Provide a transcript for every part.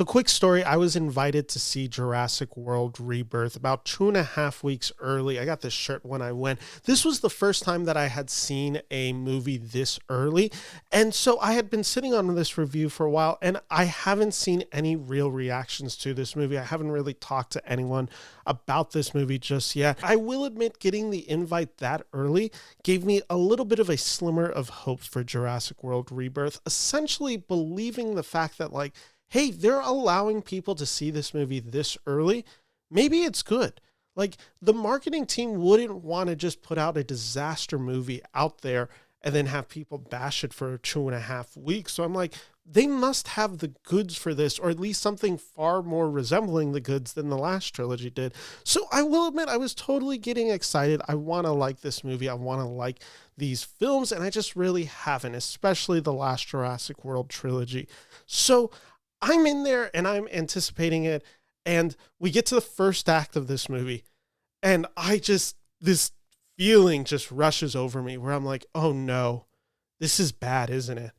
So quick story, I was invited to see Jurassic World Rebirth about 2.5 weeks early. I got this shirt when I went. This was the first time that I had seen a movie this early. And so I had been sitting on this review for a while, and I haven't seen any real reactions to this movie. I haven't really talked to anyone about this movie just yet. I will admit getting the invite that early gave me a little bit of a slimmer of hope for Jurassic World Rebirth, essentially believing the fact that, like, hey, they're allowing people to see this movie this early. Maybe it's good. Like, the marketing team wouldn't want to just put out a disaster movie out there and then have people bash it for 2.5 weeks. So I'm like, they must have the goods for this, or at least something far more resembling the goods than the last trilogy did. So I will admit, I was totally getting excited. I want to like this movie. I want to like these films, and I just really haven't, especially the last Jurassic World trilogy. So I'm in there and I'm anticipating it. And we get to the first act of this movie. And this feeling just rushes over me where I'm like, oh no, this is bad, isn't it?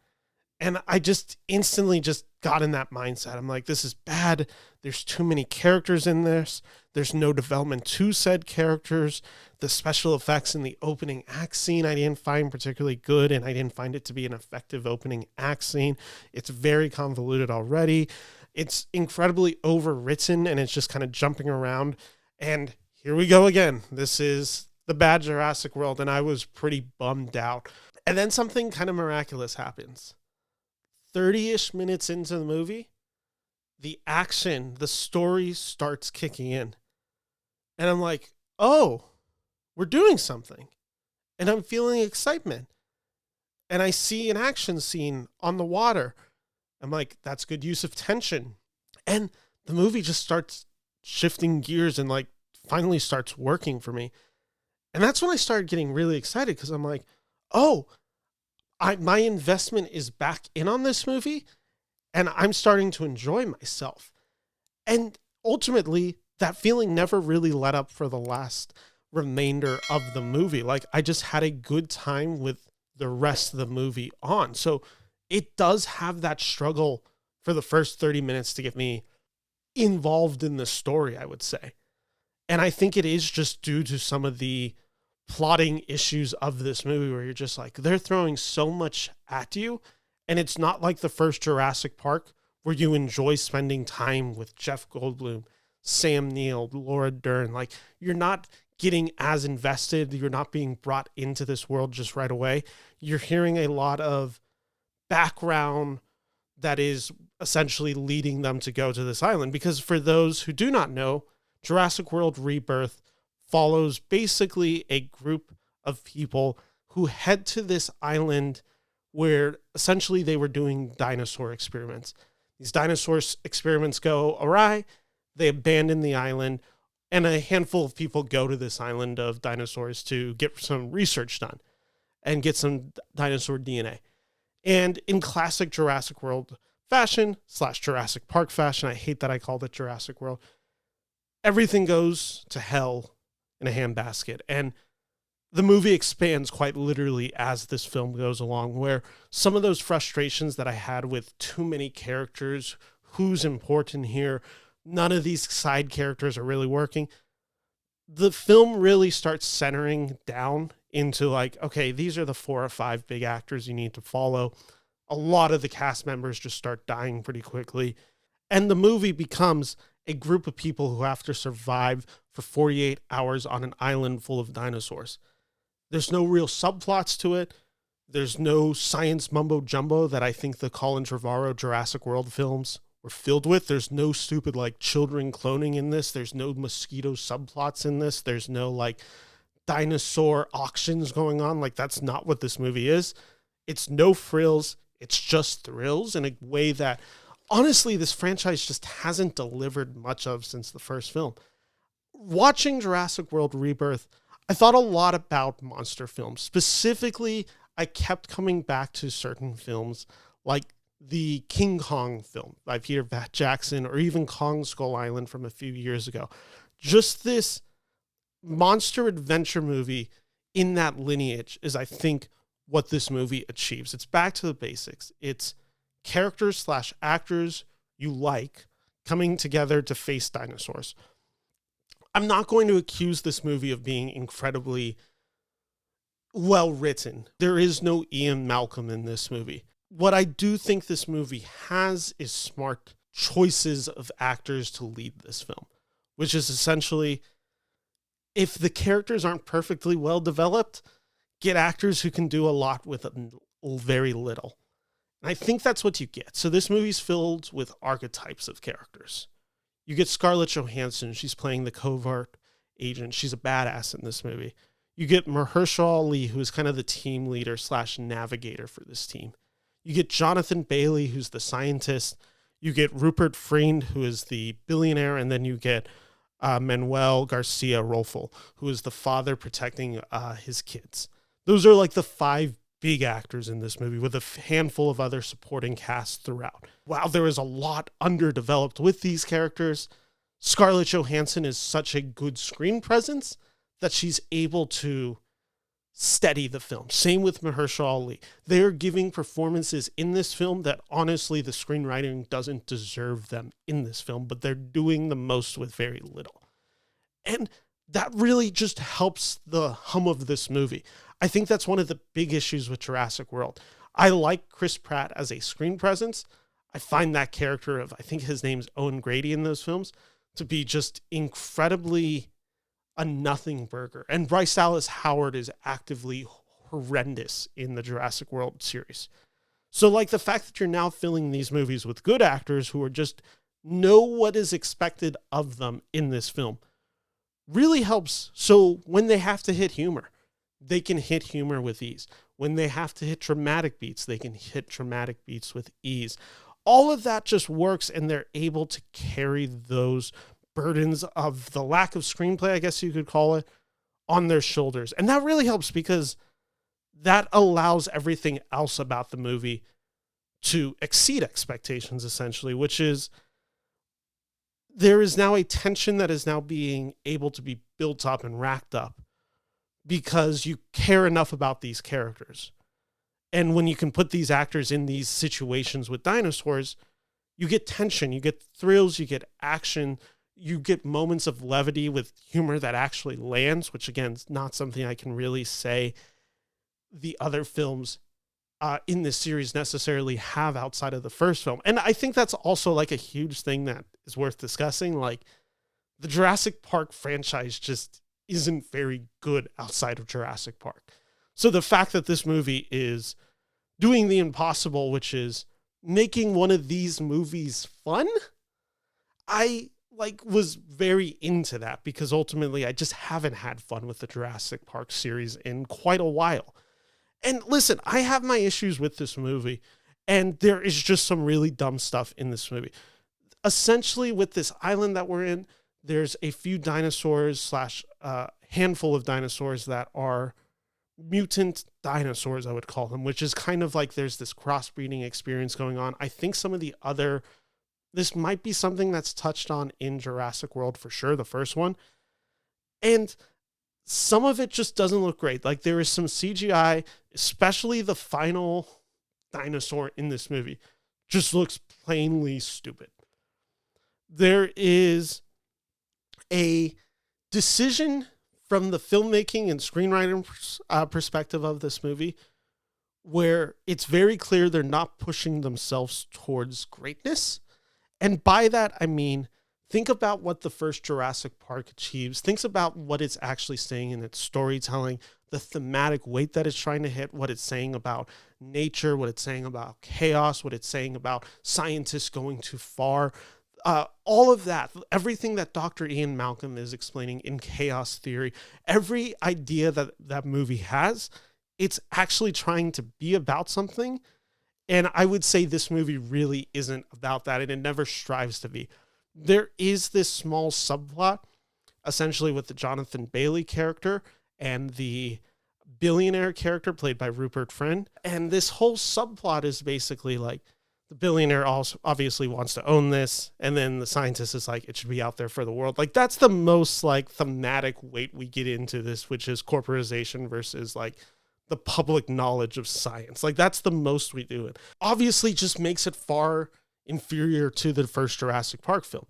And I just instantly just got in that mindset. I'm like, this is bad. There's too many characters in this. There's no development to said characters. The special effects in the opening act scene I didn't find particularly good, and I didn't find it to be an effective opening act scene. It's very convoluted already. It's incredibly overwritten, and it's just kind of jumping around. And here we go again. This is the bad Jurassic World, and I was pretty bummed out. And then something kind of miraculous happens. 30-ish minutes into the movie, the action, the story starts kicking in. And I'm like, oh, we're doing something. And I'm feeling excitement. And I see an action scene on the water. I'm like, that's good use of tension. And the movie just starts shifting gears and like finally starts working for me. And that's when I started getting really excited, because I'm like, oh, my investment is back in on this movie, and I'm starting to enjoy myself. And ultimately, that feeling never really let up for the last remainder of the movie. Like, I just had a good time with the rest of the movie on. So it does have that struggle for the first 30 minutes to get me involved in the story, I would say. And I think it is just due to some of the plotting issues of this movie where you're just like, they're throwing so much at you. And it's not like the first Jurassic Park where you enjoy spending time with Jeff Goldblum, Sam Neill, Laura Dern. Like, you're not getting as invested. You're not being brought into this world just right away. You're hearing a lot of background that is essentially leading them to go to this island. Because for those who do not know, Jurassic World Rebirth follows basically a group of people who head to this island where essentially they were doing dinosaur experiments. These dinosaur experiments go awry, they abandon the island, and a handful of people go to this island of dinosaurs to get some research done and get some dinosaur DNA. And in classic Jurassic World fashion / Jurassic Park fashion, I hate that I called it Jurassic World, everything goes to hell in a handbasket. And the movie expands quite literally as this film goes along, where some of those frustrations that I had with too many characters, who's important here, none of these side characters are really working. The film really starts centering down into like, okay, these are the 4 or 5 big actors you need to follow. A lot of the cast members just start dying pretty quickly. And the movie becomes a group of people who have to survive for 48 hours on an island full of dinosaurs. There's no real subplots to it. There's no science mumbo jumbo that I think the Colin Trevorrow Jurassic World films were filled with. There's no stupid like children cloning in this. There's no mosquito subplots in this. There's no like dinosaur auctions going on. Like, that's not what this movie is. It's no frills. It's just thrills in a way that honestly, this franchise just hasn't delivered much of since the first film. Watching Jurassic World Rebirth, I thought a lot about monster films. Specifically, I kept coming back to certain films like the King Kong film by Peter Jackson, or even Kong Skull Island from a few years ago. Just this monster adventure movie in that lineage is, I think, what this movie achieves. It's back to the basics. It's characters / actors you like, coming together to face dinosaurs. I'm not going to accuse this movie of being incredibly well written. There is no Ian Malcolm in this movie. What I do think this movie has is smart choices of actors to lead this film, which is essentially, if the characters aren't perfectly well developed, get actors who can do a lot with very little. And I think that's what you get. So this movie's filled with archetypes of characters. You get Scarlett Johansson. She's playing the covert agent. She's a badass in this movie. You get Mahershala Ali, who is kind of the team leader / navigator for this team. You get Jonathan Bailey, who's the scientist. You get Rupert Friend, who is the billionaire. And then you get Manuel Garcia Rolfo, who is the father protecting his kids. Those are like the 5 big actors in this movie, with a handful of other supporting casts throughout. While there is a lot underdeveloped with these characters, Scarlett Johansson is such a good screen presence that she's able to steady the film. Same with Mahershala Ali. They're giving performances in this film that honestly the screenwriting doesn't deserve them in this film, but they're doing the most with very little. And that really just helps the hum of this movie. I think that's one of the big issues with Jurassic World. I like Chris Pratt as a screen presence. I find that character of, I think his name's Owen Grady in those films, to be just incredibly a nothing burger. And Bryce Dallas Howard is actively horrendous in the Jurassic World series. So like the fact that you're now filling these movies with good actors who are just know what is expected of them in this film really helps. So when they have to hit humor, they can hit humor with ease. When they have to hit dramatic beats, they can hit dramatic beats with ease. All of that just works, and they're able to carry those burdens of the lack of screenplay, I guess you could call it, on their shoulders. And that really helps because that allows everything else about the movie to exceed expectations, essentially, which is there is now a tension that is now being able to be built up and racked up because you care enough about these characters. And when you can put these actors in these situations with dinosaurs, you get tension, you get thrills, you get action, you get moments of levity with humor that actually lands, which again is not something I can really say the other films in this series necessarily have outside of the first film. And I think that's also like a huge thing that is worth discussing. Like the Jurassic Park franchise just isn't very good outside of Jurassic Park. So the fact that this movie is doing the impossible, which is making one of these movies fun, I was very into that because ultimately I just haven't had fun with the Jurassic Park series in quite a while. And listen, I have my issues with this movie, and there is just some really dumb stuff in this movie. Essentially, with this island that we're in, there's a few dinosaurs / handful of dinosaurs that are mutant dinosaurs, I would call them, which is kind of like there's this crossbreeding experience going on. I think this might be something that's touched on in Jurassic World for sure, the first one. And some of it just doesn't look great. Like there is some CGI, especially the final dinosaur in this movie, just looks plainly stupid. There is a decision from the filmmaking and screenwriting perspective of this movie where it's very clear they're not pushing themselves towards greatness. And by that, I mean, think about what the first Jurassic Park achieves. Think about what it's actually saying in its storytelling, the thematic weight that it's trying to hit, what it's saying about nature, what it's saying about chaos, what it's saying about scientists going too far. All of that, everything that Dr. Ian Malcolm is explaining in chaos theory, every idea that that movie has, it's actually trying to be about something. And I would say this movie really isn't about that, and it never strives to be. There is this small subplot, essentially with the Jonathan Bailey character and the billionaire character played by Rupert Friend. And this whole subplot is basically like, the billionaire also obviously wants to own this, and then the scientist is like, it should be out there for the world. Like that's the most like thematic weight we get into this, which is corporatization versus like the public knowledge of science. Like that's the most we do. It obviously just makes it far inferior to the first Jurassic Park film.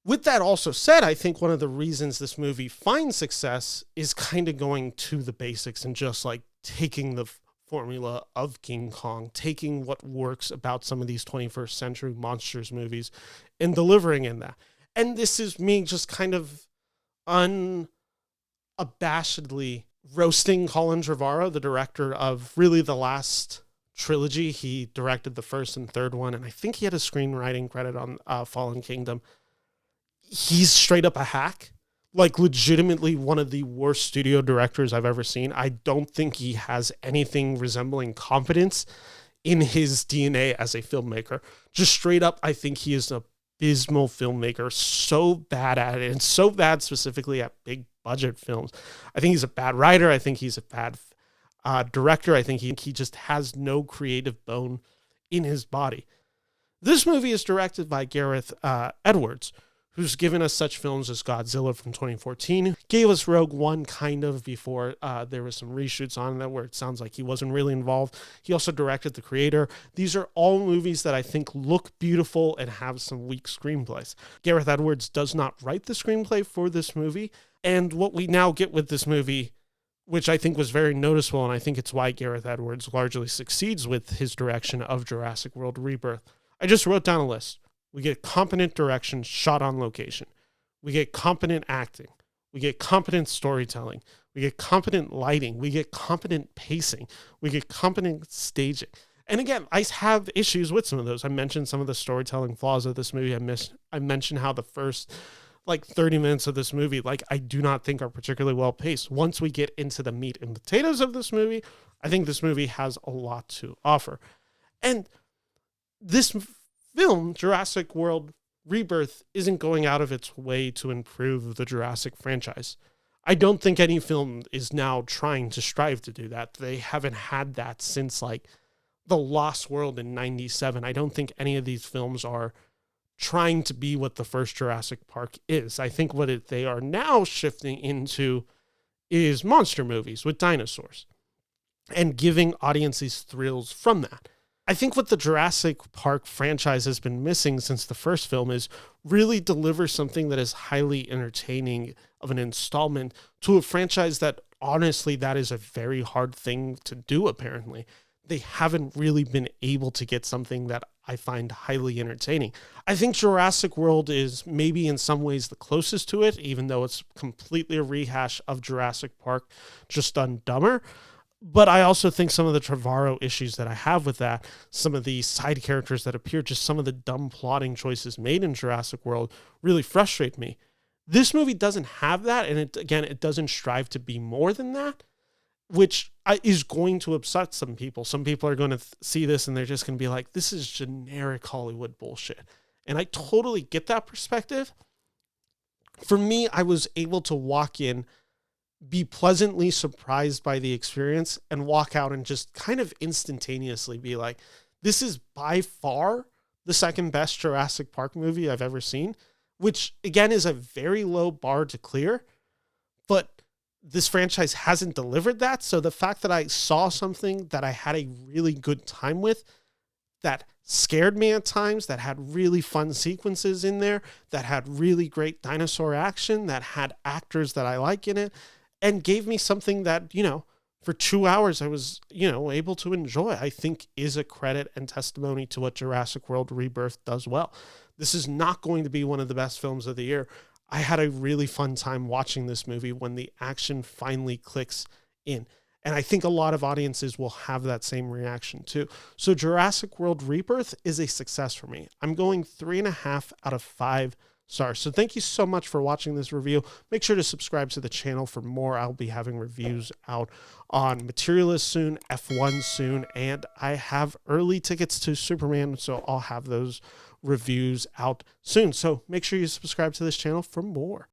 With that also said, I think one of the reasons this movie finds success is kind of going to the basics and just like taking the formula of King Kong, taking what works about some of these 21st century monsters movies and delivering in that. And this is me just kind of unabashedly roasting Colin Trevorrow, the director of really the last trilogy. He directed the first and third one, and I think he had a screenwriting credit on Fallen Kingdom. He's straight up a hack, like legitimately one of the worst studio directors I've ever seen. I don't think he has anything resembling competence in his DNA as a filmmaker. Just straight up, I think he is an abysmal filmmaker, so bad at it, and so bad specifically at big budget films. I think he's a bad writer. I think he's a bad director. I think he just has no creative bone in his body. This movie is directed by Gareth Edwards, who's given us such films as Godzilla from 2014, gave us Rogue One kind of before there was some reshoots on that where it sounds like he wasn't really involved. He also directed The Creator. These are all movies that I think look beautiful and have some weak screenplays. Gareth Edwards does not write the screenplay for this movie, and what we now get with this movie, which I think was very noticeable, and I think it's why Gareth Edwards largely succeeds with his direction of Jurassic World Rebirth. I just wrote down a list. We get competent direction shot on location. We get competent acting. We get competent storytelling. We get competent lighting. We get competent pacing. We get competent staging. And again, I have issues with some of those. I mentioned some of the storytelling flaws of this movie. I mentioned how the first 30 minutes of this movie, I do not think are particularly well paced. Once we get into the meat and potatoes of this movie, I think this movie has a lot to offer. And this film, Jurassic World Rebirth, isn't going out of its way to improve the Jurassic franchise. I don't think any film is now trying to strive to do that. They haven't had that since The Lost World in 97. I don't think any of these films are trying to be what the first Jurassic Park is. I think what they are now shifting into is monster movies with dinosaurs and giving audiences thrills from that. I think what the Jurassic Park franchise has been missing since the first film is really deliver something that is highly entertaining of an installment to a franchise that honestly, that is a very hard thing to do, apparently. They haven't really been able to get something that I find highly entertaining. I think Jurassic World is maybe in some ways the closest to it, even though it's completely a rehash of Jurassic Park, just done dumber. But I also think some of the Trevorrow issues that I have with that, some of the side characters that appear, just some of the dumb plotting choices made in Jurassic World really frustrate me. This movie doesn't have that, and it doesn't strive to be more than that, which is going to upset some people. Some people are going to see this and they're just going to be like, this is generic Hollywood bullshit. And I totally get that perspective. For me, I was able to walk in, be pleasantly surprised by the experience, and walk out and just kind of instantaneously be like, this is by far the second best Jurassic Park movie I've ever seen, which again is a very low bar to clear, but this franchise hasn't delivered that. So the fact that I saw something that I had a really good time with, that scared me at times, that had really fun sequences in there, that had really great dinosaur action, that had actors that I like in it, and gave me something that, for 2 hours I was, able to enjoy, I think is a credit and testimony to what Jurassic World Rebirth does well. This is not going to be one of the best films of the year. I had a really fun time watching this movie when the action finally clicks in. And I think a lot of audiences will have that same reaction too. So Jurassic World Rebirth is a success for me. I'm going 3.5 out of 5 stars. So thank you so much for watching this review. Make sure to subscribe to the channel for more. I'll be having reviews out on Materialist soon, F1 soon, and I have early tickets to Superman, so I'll have those reviews out soon. So make sure you subscribe to this channel for more.